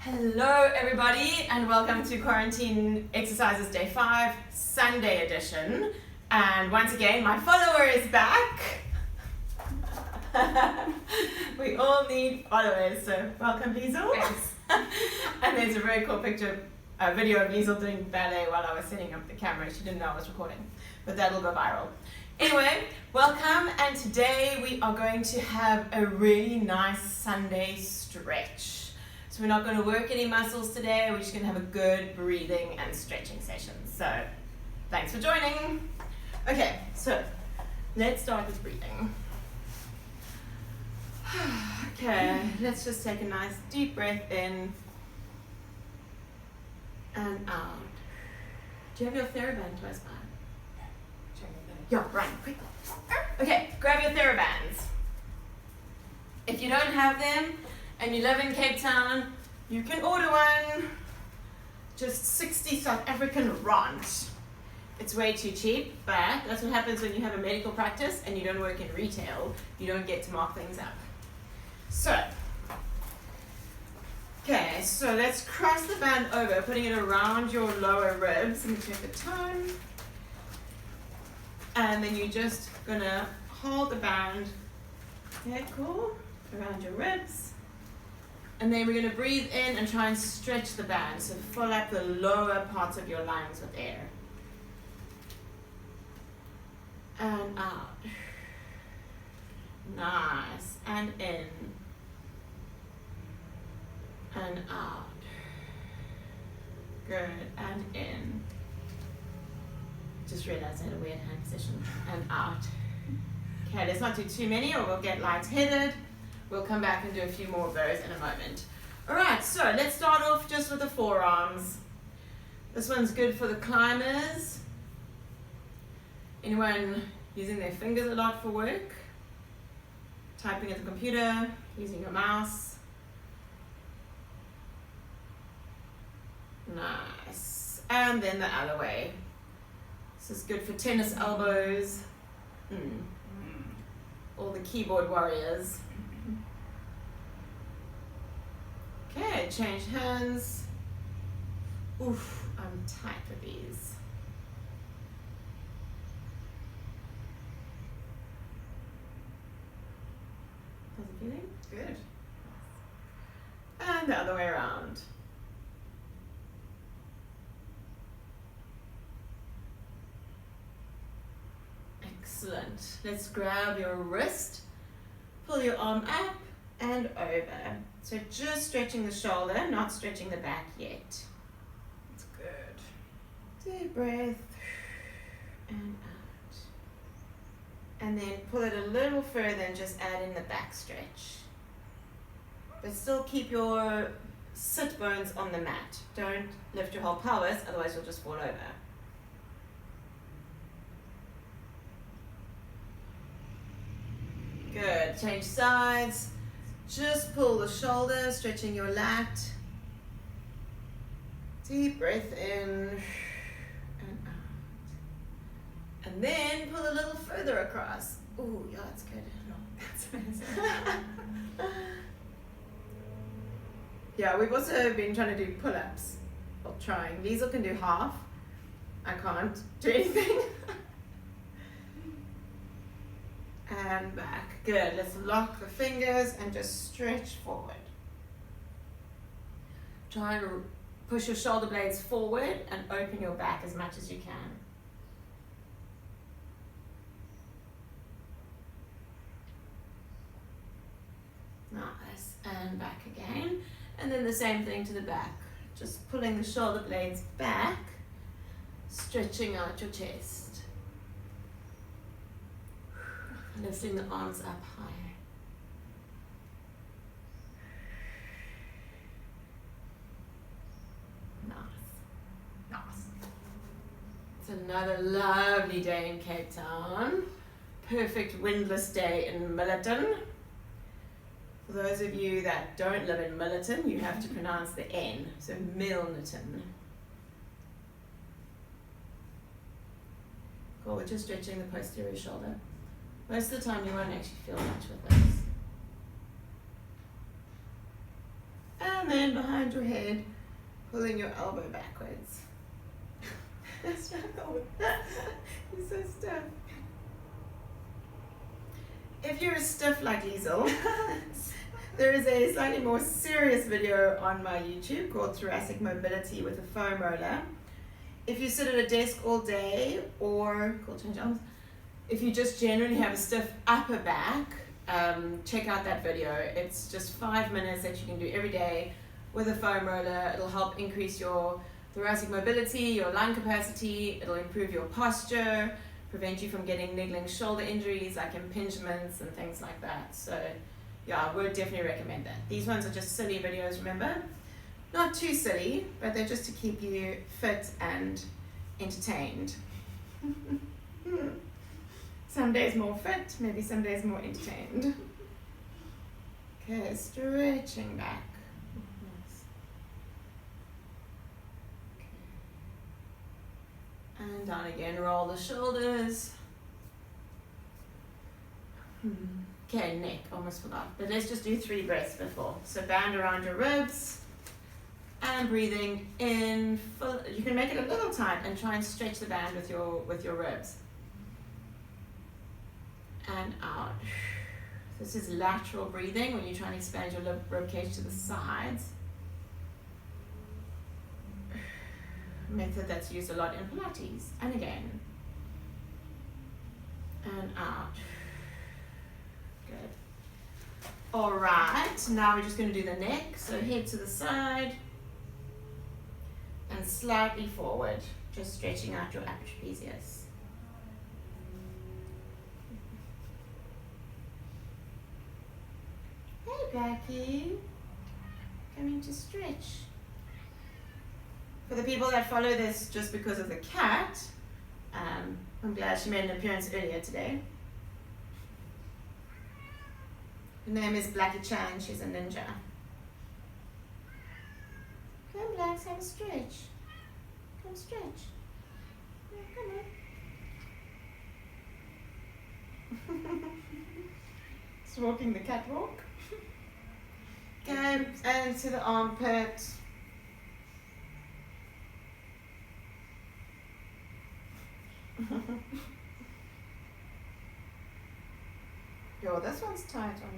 Hello everybody and welcome to Quarantine Exercises Day 5, Sunday edition. And once again, my follower is back. We all need followers, so welcome Liesl. Thanks. And there's a very cool video of Liesl doing ballet while I was setting up the camera. She didn't know I was recording, but that'll go viral. Anyway, welcome, and today we are going to have a really nice Sunday stretch. So we're not going to work any muscles today, we're just going to have a good breathing and stretching session. So, thanks for joining. Okay, so let's start with breathing. Okay, let's just take a nice deep breath in and out. Do you have your TheraBand close by? Yeah, right, quick. Okay, grab your TheraBands. If you don't have them and you live in Cape Town, you can order one. Just 60 South African rand. It's way too cheap, but that's what happens when you have a medical practice and you don't work in retail. You don't get to mark things up. So, okay, so let's cross the band over, putting it around your lower ribs. Let me check the time. And then you're just gonna hold the band, okay, cool, around your ribs. And then we're gonna breathe in and try and stretch the band, so fill up the lower parts of your lungs with air. And out. Nice, and in. And out. Good, and in. Just realized I had a weird hand position. And out. Okay, let's not do too many or we'll get lightheaded. We'll come back and do a few more of those in a moment. Alright, so let's start off just with the forearms. This one's good for the climbers. Anyone using their fingers a lot for work? Typing at the computer, using your mouse. Nice. And then the other way. This is good for tennis elbows. All the keyboard warriors. Okay, change hands. Oof, I'm tight with these. How's it feeling? Good. And the other way around. Excellent. Let's grab your wrist, pull your arm up and over. So just stretching the shoulder, not stretching the back yet. That's good. Deep breath and out. And then pull it a little further and just add in the back stretch. But still keep your sit bones on the mat. Don't lift your whole pelvis, otherwise you'll just fall over. Good, change sides. Just pull the shoulder, stretching your lat. Deep breath in and out. And then pull a little further across. Ooh, yeah, that's good. That's amazing. Yeah, we've also been trying to do pull-ups. Well, trying. Liesl can do half. I can't do anything. And back. Good. Let's lock the fingers and just stretch forward. Try and push your shoulder blades forward and open your back as much as you can. Nice. And back again. And then the same thing to the back. Just pulling the shoulder blades back, stretching out your chest. Lifting the arms up higher. Nice. Nice. It's another lovely day in Cape Town. Perfect windless day in Millerton. For those of you that don't live in Millerton, you have to pronounce the N, so Milnerton. Cool, we're just stretching the posterior shoulder. Most of the time you won't actually feel much with this. And then behind your head, pulling your elbow backwards. That's struggle with that. You're so stiff. If you're stiff like Liesel, there is a slightly more serious video on my YouTube called Thoracic Mobility with a Foam Roller. If you sit at a desk all day, or if you just generally have a stiff upper back, check out that video. It's just 5 minutes that you can do every day with a foam roller. It'll help increase your thoracic mobility, your lung capacity. It'll improve your posture, prevent you from getting niggling shoulder injuries like impingements and things like that. So yeah, I would definitely recommend that. These ones are just silly videos, remember? Not too silly, but they're just to keep you fit and entertained. Some days more fit, maybe some days more entertained. Okay, stretching back. Nice. Okay. And down again, roll the shoulders. Okay, neck, almost forgot. But let's just do 3 breaths before. So band around your ribs. And breathing in full. You can make it a little tight and try and stretch the band with your ribs. And out. This is lateral breathing when you try and expand your rib cage to the sides. Method that's used a lot in Pilates. And again. And out. Good. Alright, now we're just going to do the neck. So head to the side. And slightly forward, just stretching out your upper trapezius. Hey, Blackie. Coming to stretch. For the people that follow this just because of the cat, I'm glad she made an appearance earlier today. Her name is Blackie Chan. She's a ninja. Come, Blacks, have a stretch. Come stretch. Yeah, come on. Just walking the catwalk. Okay, and to the armpit. Yo, this one's tight on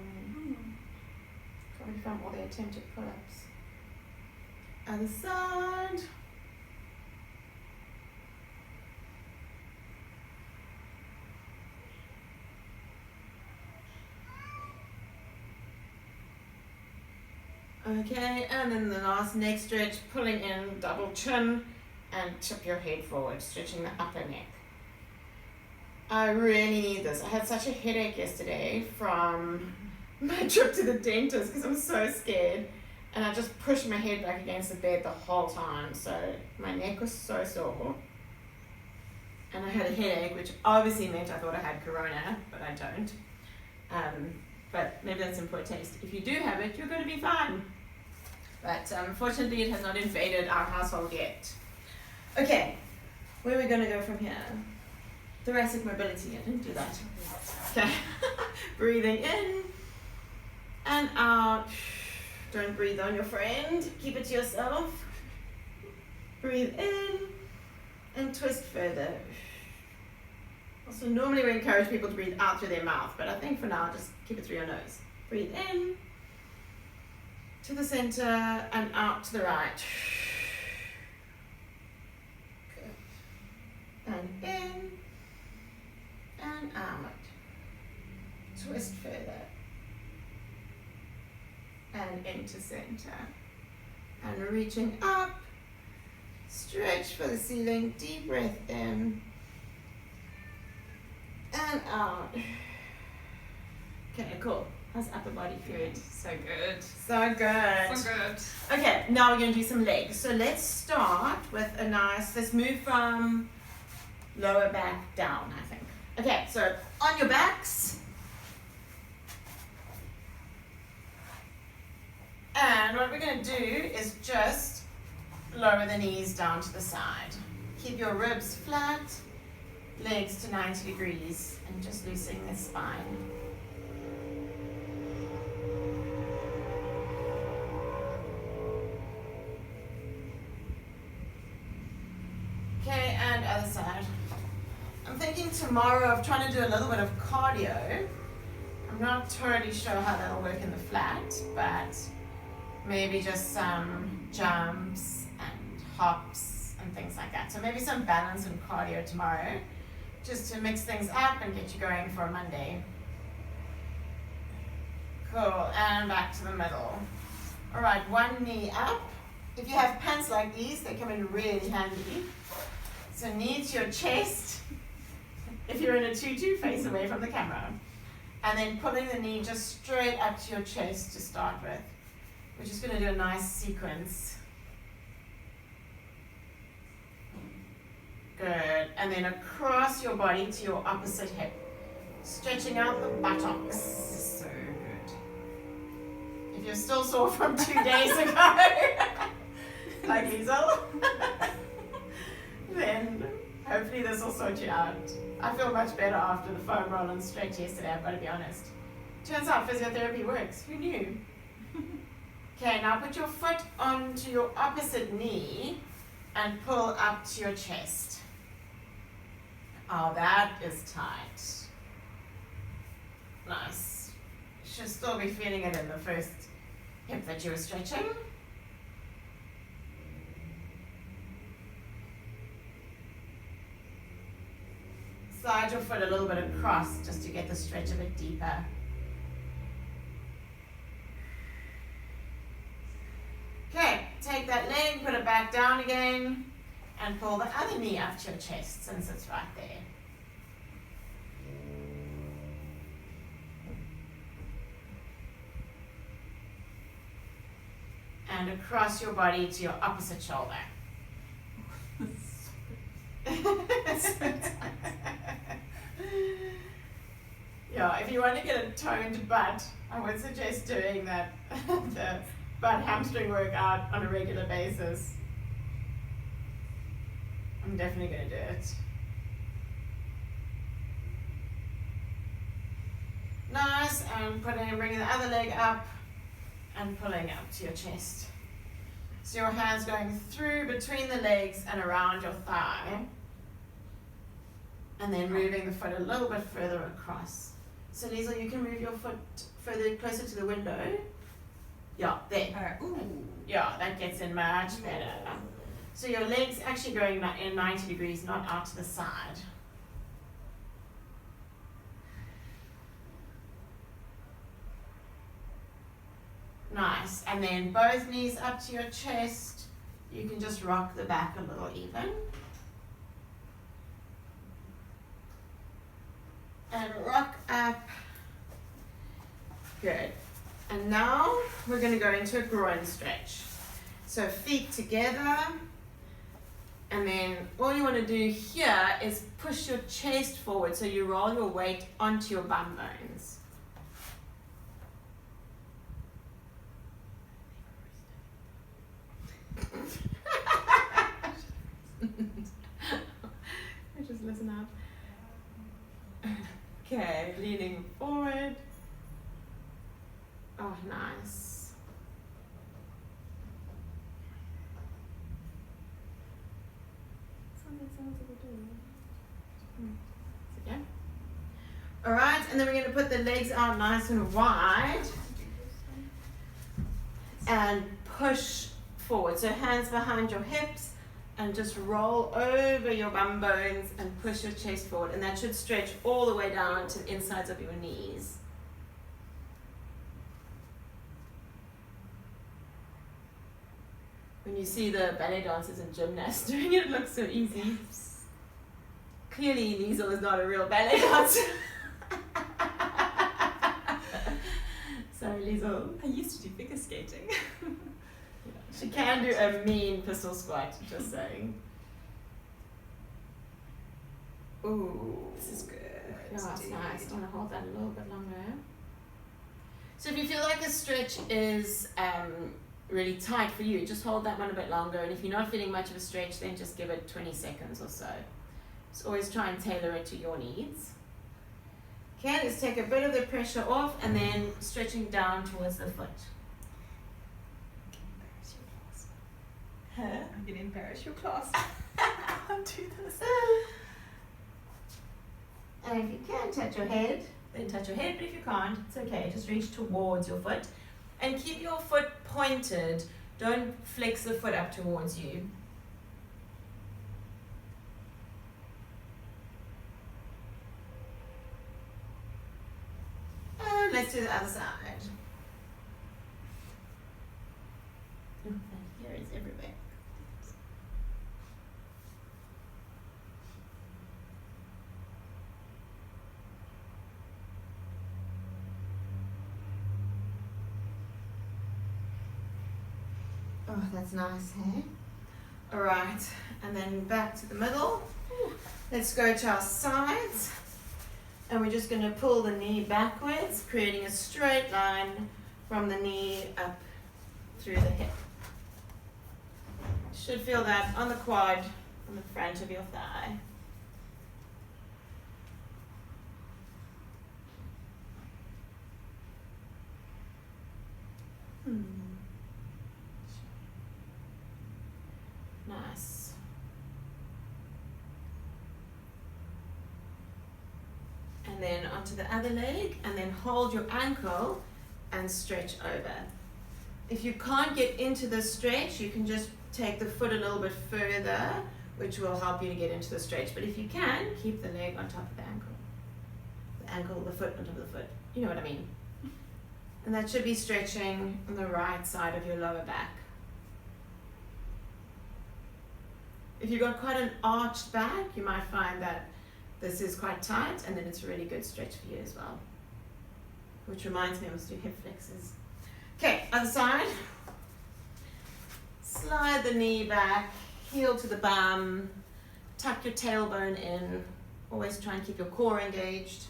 me. Coming from all the attempted pull-ups. Other side. Okay, and then the last neck stretch, pulling in double chin and tip your head forward, stretching the upper neck. I really need this. I had such a headache yesterday from my trip to the dentist because I was so scared. And I just pushed my head back against the bed the whole time, so my neck was so sore. And I had a headache, which obviously meant I thought I had corona, but I don't. But maybe that's in poor taste. If you do have it, you're going to be fine. But unfortunately, it has not invaded our household yet. Okay, where are we going to go from here? Thoracic mobility, I didn't do that. Okay, breathing in and out. Don't breathe on your friend, keep it to yourself. Breathe in and twist further. Also, normally we encourage people to breathe out through their mouth, but I think for now, just keep it through your nose. Breathe in to the center and out to the right. Good. And in and out. Twist further. And into center. And reaching up. Stretch for the ceiling. Deep breath in. And out. Okay, cool. How's upper body feel? So good. So good. So good. Okay, now we're going to do some legs. So let's start with a nice, let's move from lower back down, I think. Okay, so on your backs. And what we're going to do is just lower the knees down to the side. Keep your ribs flat, legs to 90 degrees, and just loosening the spine. thinking tomorrow of trying to do a little bit of cardio. I'm not totally sure how that'll work in the flat, but maybe just some jumps and hops and things like that. So maybe some balance and cardio tomorrow, just to mix things up and get you going for a Monday. Cool, and back to the middle. All right, one knee up. If you have pants like these, they come in really handy. So knee to your chest. If you're in a tutu, face away from the camera. And then pulling the knee just straight up to your chest to start with. We're just going to do a nice sequence. Good. And then across your body to your opposite hip. Stretching out the buttocks. So good. If you're still sore from 2 days ago, like Liesl, then hopefully this will sort you out. I feel much better after the foam roll and stretch yesterday, I've got to be honest. Turns out physiotherapy works. Who knew? Okay, now put your foot onto your opposite knee and pull up to your chest. Oh, that is tight. Nice. You should still be feeling it in the first hip that you were stretching. Slide your foot a little bit across just to get the stretch a bit deeper. Okay, take that leg, put it back down again, and pull the other knee up to your chest since it's right there. And across your body to your opposite shoulder. Yeah, if you want to get a toned butt, I would suggest doing that the butt hamstring workout on a regular basis. I'm definitely going to do it. Nice, and bringing the other leg up and pulling up to your chest. So your hands going through between the legs and around your thigh. And then moving the foot a little bit further across. So Liesl, you can move your foot further closer to the window. Yeah, there. Ooh. Yeah, that gets in much better. So your legs actually going in 90 degrees, not out to the side. Nice. And then both knees up to your chest. You can just rock the back a little even. And rock up. Good. And now we're going to go into a groin stretch. So feet together. And then all you want to do here is push your chest forward so you roll your weight onto your bum bones. Just listen up. Okay, leaning forward. Oh, nice. Okay. All right, and then we're going to put the legs out nice and wide and push forward. So hands behind your hips and just roll over your bum bones and push your chest forward. And that should stretch all the way down to the insides of your knees. When you see the ballet dancers and gymnasts doing it, it looks so easy. Clearly, Liesl is not a real ballet dancer. Sorry, Liesl. I used to do figure skating. She can do a mean pistol squat, just saying. Ooh. This is good. Yeah, that's nice. I want to hold that a little bit longer. So if you feel like a stretch is really tight for you, just hold that one a bit longer. And if you're not feeling much of a stretch, then just give it 20 seconds or so. Just always try and tailor it to your needs. Okay, let's take a bit of the pressure off and then stretching down towards the foot. I'm going to embarrass your class. I can't do this. And if you can touch your head, then touch your head, but if you can't, it's okay. Just reach towards your foot. And keep your foot pointed. Don't flex the foot up towards you. And let's do the other side. Oh, that hair is everywhere. Oh, that's nice, hey? All right, and then back to the middle. Let's go to our sides. And we're just gonna pull the knee backwards, creating a straight line from the knee up through the hip. Should feel that on the quad, on the front of your thigh. Nice. And then onto the other leg, and then hold your ankle and stretch over. If you can't get into the stretch, you can just take the foot a little bit further, which will help you to get into the stretch. But if you can, keep the leg on top of the ankle. The ankle, the foot on top of the foot. You know what I mean. And that should be stretching on the right side of your lower back. If you've got quite an arched back, you might find that this is quite tight, and then it's a really good stretch for you as well. Which reminds me, I must do hip flexors. Okay, other side. Slide the knee back, heel to the bum, tuck your tailbone in. Always try and keep your core engaged.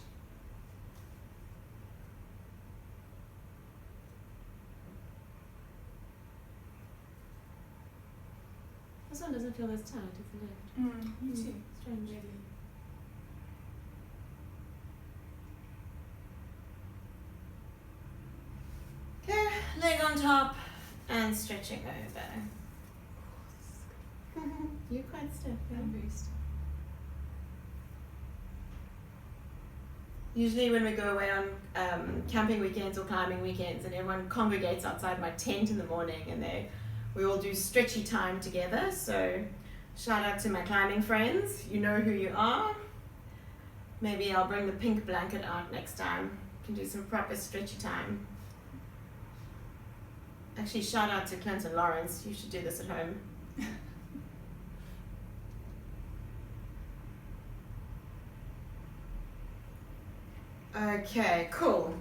This one doesn't feel as tight as the left. Me too. Strange. Really. Okay, leg on top and stretching over. You're quite stiff. Yeah? I'm very stiff. Usually when we go away on camping weekends or climbing weekends, and everyone congregates outside my tent in the morning, and we all do stretchy time together. So shout out to my climbing friends. You know who you are. Maybe I'll bring the pink blanket out next time. Can do some proper stretchy time. Actually, shout out to Clinton Lawrence. You should do this at home. Okay, cool.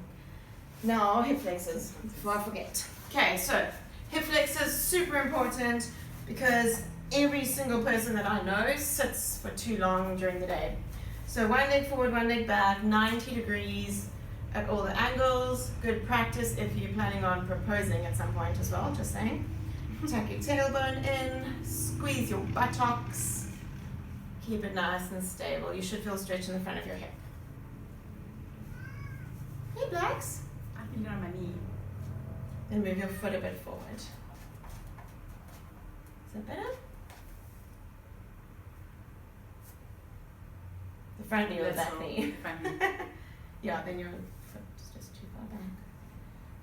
Now hip flexors, before I forget. Okay, so hip flexors, super important because every single person that I know sits for too long during the day. So one leg forward, one leg back, 90 degrees at all the angles. Good practice if you're planning on proposing at some point as well, just saying. Tuck your tailbone in, squeeze your buttocks. Keep it nice and stable. You should feel stretch in the front of your hip. Hey, Blacks. I feel it on my knee. Then move your foot a bit forward. Is that better? The front knee or the back knee? Front knee. Yeah, then your foot is just too far back.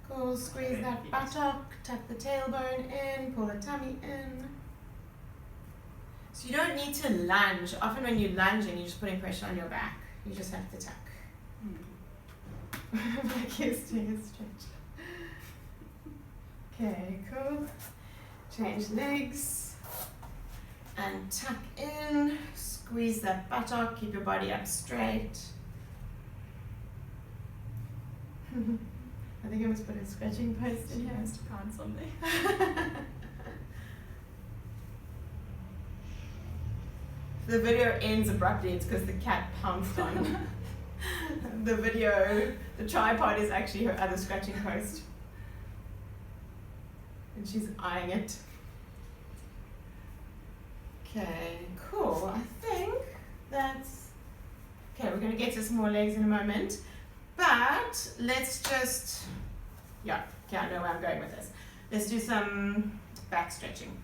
Cool, squeeze that buttock, tuck the tailbone in, pull the tummy in. So you don't need to lunge. Often when you're lunging, you're just putting pressure on your back. You just have to tuck. Back here, doing a stretch. Okay, cool. Change legs and tuck in. Squeeze that buttock. Keep your body up straight. I think I must put a scratching post in here. Has to pound someday. The video ends abruptly. It's because the cat pounced on the video. The tripod is actually her other scratching post, and she's eyeing it. Okay, cool. I think that's okay. We're gonna get to some more legs in a moment, but let's just okay, I know where I'm going with this. Let's do some back stretching.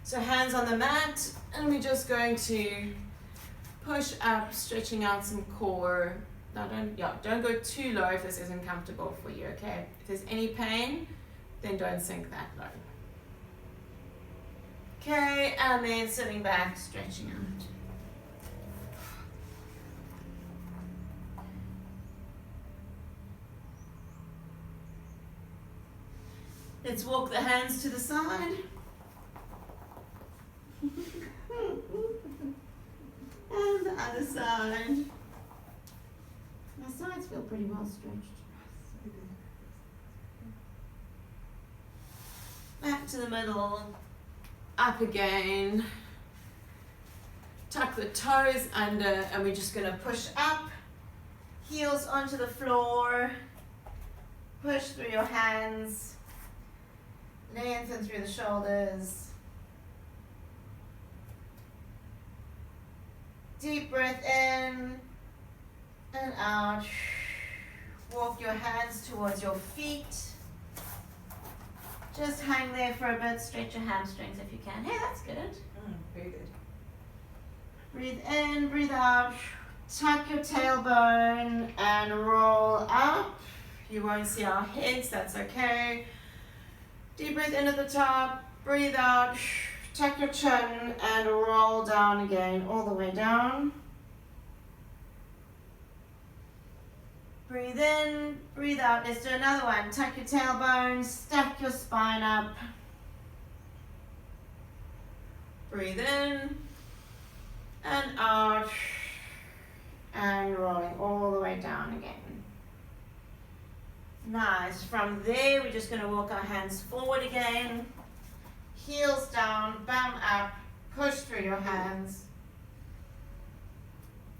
So hands on the mat, and we're just going to push up, stretching out some core. Now don't go too low if this isn't comfortable for you, okay? If there's any pain, then don't sink that low. Okay, and then sitting back, stretching out. Let's walk the hands to the side. And the other side. My sides feel pretty well stretched. Back to the middle. Up again. Tuck the toes under, and we're just gonna push up. Heels onto the floor. Push through your hands. Lengthen through the shoulders. Deep breath in and out. Walk your hands towards your feet. Just hang there for a bit. Stretch your hamstrings if you can. Hey, that's good. Very good. Breathe in, breathe out. Tuck your tailbone and roll up. You won't see our heads, that's okay. Deep breath in at the top. Breathe out. Tuck your chin and roll down again, all the way down. Breathe in, breathe out. Let's do another one. Tuck your tailbone, stack your spine up. Breathe in and out and rolling all the way down again. Nice. From there, we're just going to walk our hands forward again. Heels down, bum up, push through your hands.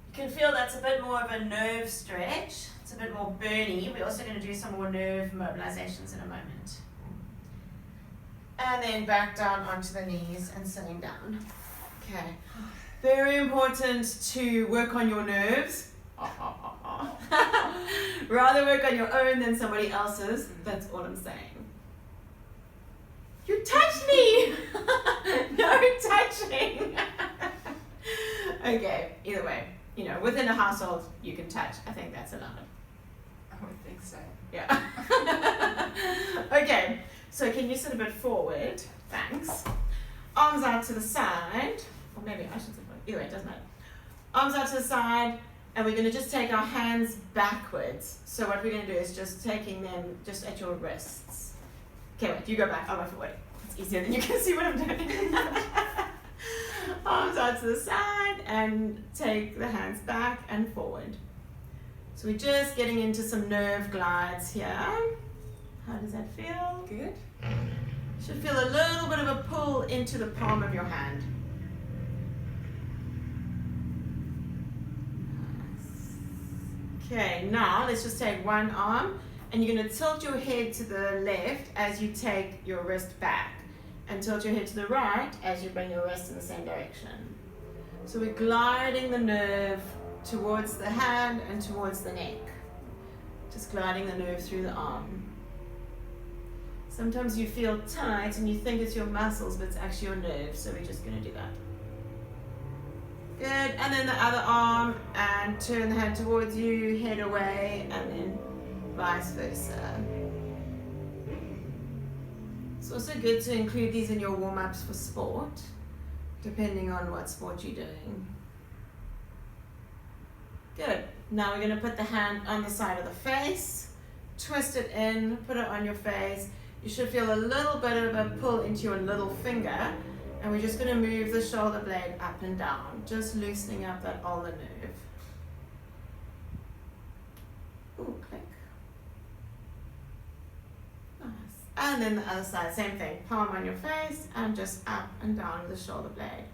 You can feel that's a bit more of a nerve stretch. It's a bit more burny. We're also going to do some more nerve mobilizations in a moment. And then back down onto the knees and sitting down. Okay. Very important to work on your nerves. Rather work on your own than somebody else's. That's all I'm saying. You touched me! No touching! Okay, either way, you know, within a household, you can touch. I think that's allowed. I would think so. Yeah. Okay, so can you sit a bit forward? Thanks. Arms out to the side. Or maybe I should sit forward. Either way, it doesn't matter. Arms out to the side, and we're going to just take our hands backwards. So what we're going to do is just taking them just at your wrists. Okay, wait, you go back, I'll go forward. It's easier than you can see what I'm doing. Arms out to the side and take the hands back and forward. So we're just getting into some nerve glides here. How does that feel? Good. Should feel a little bit of a pull into the palm of your hand. Okay, now let's just take one arm and you're going to tilt your head to the left as you take your wrist back and tilt your head to the right as you bring your wrist in the same direction. So we're gliding the nerve towards the hand and towards the neck. Just gliding the nerve through the arm. Sometimes you feel tight and you think it's your muscles, but it's actually your nerves, so we're just going to do that. Good, and then the other arm, and turn the hand towards you, head away, and then vice versa. It's also good to include these in your warm-ups for sport, depending on what sport you're doing. Good, now we're going to put the hand on the side of the face, twist it in, put it on your face. You should feel a little bit of a pull into your little finger. And we're just going to move the shoulder blade up and down, just loosening up that ulnar nerve. Ooh, click. Nice. And then the other side, same thing. Palm on your face and just up and down with the shoulder blade.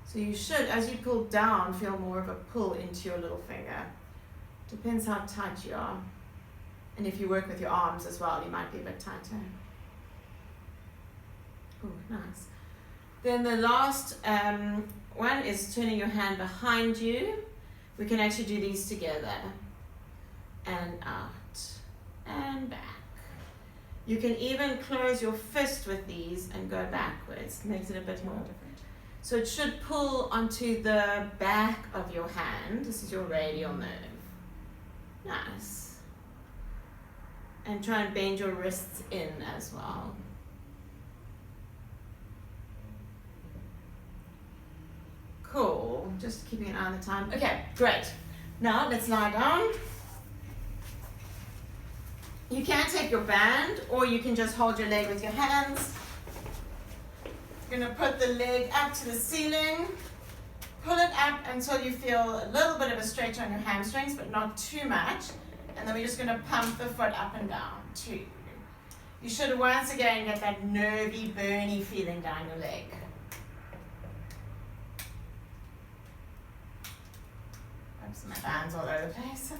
So you should, as you pull down, feel more of a pull into your little finger. Depends how tight you are. And if you work with your arms as well, you might be a bit tighter. Ooh, nice. Then the last one is turning your hand behind you. We can actually do these together. And out. And back. You can even close your fist with these and go backwards. Makes it a bit more different. So it should pull onto the back of your hand. This is your radial nerve. Nice. And try and bend your wrists in as well. Cool. Just keeping an eye on the time. Okay, great. Now let's lie down. You can take your band or you can just hold your leg with your hands. You're going to put the leg up to the ceiling. Pull it up until you feel a little bit of a stretch on your hamstrings, but not too much. And then we're just going to pump the foot up and down. 2. You should once again get that nervy, burny feeling down your leg. Oops, my band's all over the place.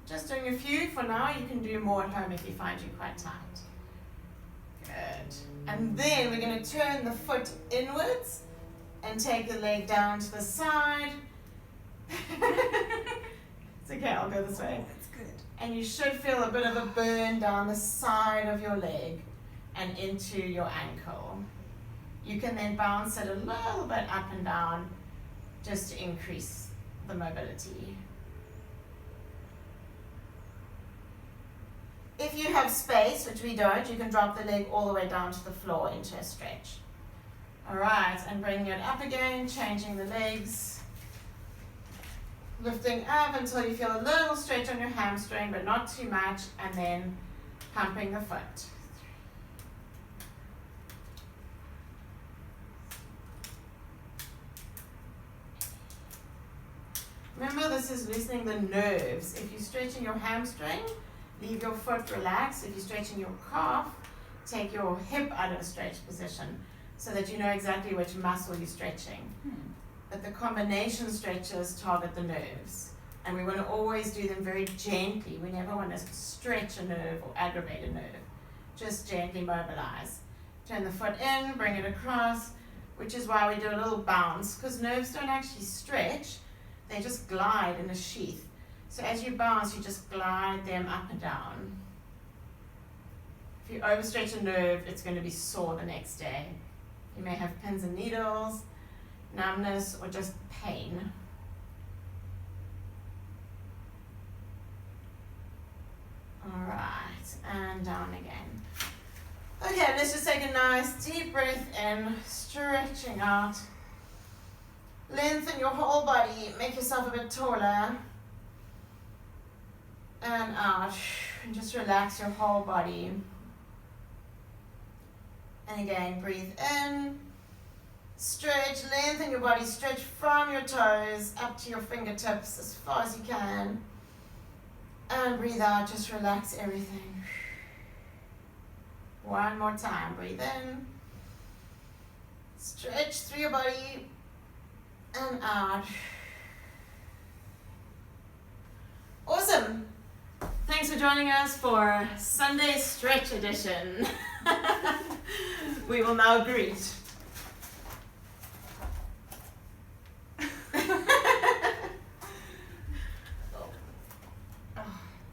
Just doing a few for now. You can do more at home if you find you quite tight. Good. And then we're going to turn the foot inwards and take the leg down to the side. It's okay, I'll go this way. That's good. And you should feel a bit of a burn down the side of your leg and into your ankle. You can then bounce it a little bit up and down just to increase the mobility. If you have space, which we don't, you can drop the leg all the way down to the floor into a stretch. Alright, and bringing it up again, changing the legs. Lifting up until you feel a little stretch on your hamstring, but not too much, and then pumping the foot. Remember, this is loosening the nerves. If you're stretching your hamstring, leave your foot relaxed. If you're stretching your calf, take your hip out of a stretch position so that you know exactly which muscle you're stretching. But the combination stretches target the nerves. And we want to always do them very gently. We never want to stretch a nerve or aggravate a nerve. Just gently mobilize. Turn the foot in, bring it across, which is why we do a little bounce, because nerves don't actually stretch. They just glide in a sheath. So as you bounce, you just glide them up and down. If you overstretch a nerve, it's going to be sore the next day. You may have pins and needles, numbness, or just pain. Alright, and down again. Okay, let's just take a nice deep breath in, stretching out. Lengthen your whole body, make yourself a bit taller. And out, and just relax your whole body. And again, breathe in, stretch, lengthen your body, stretch from your toes up to your fingertips as far as you can. And breathe out, just relax everything. One more time, breathe in, stretch through your body, and out. Awesome. Thanks for joining us for Sunday Stretch Edition. We will now greet.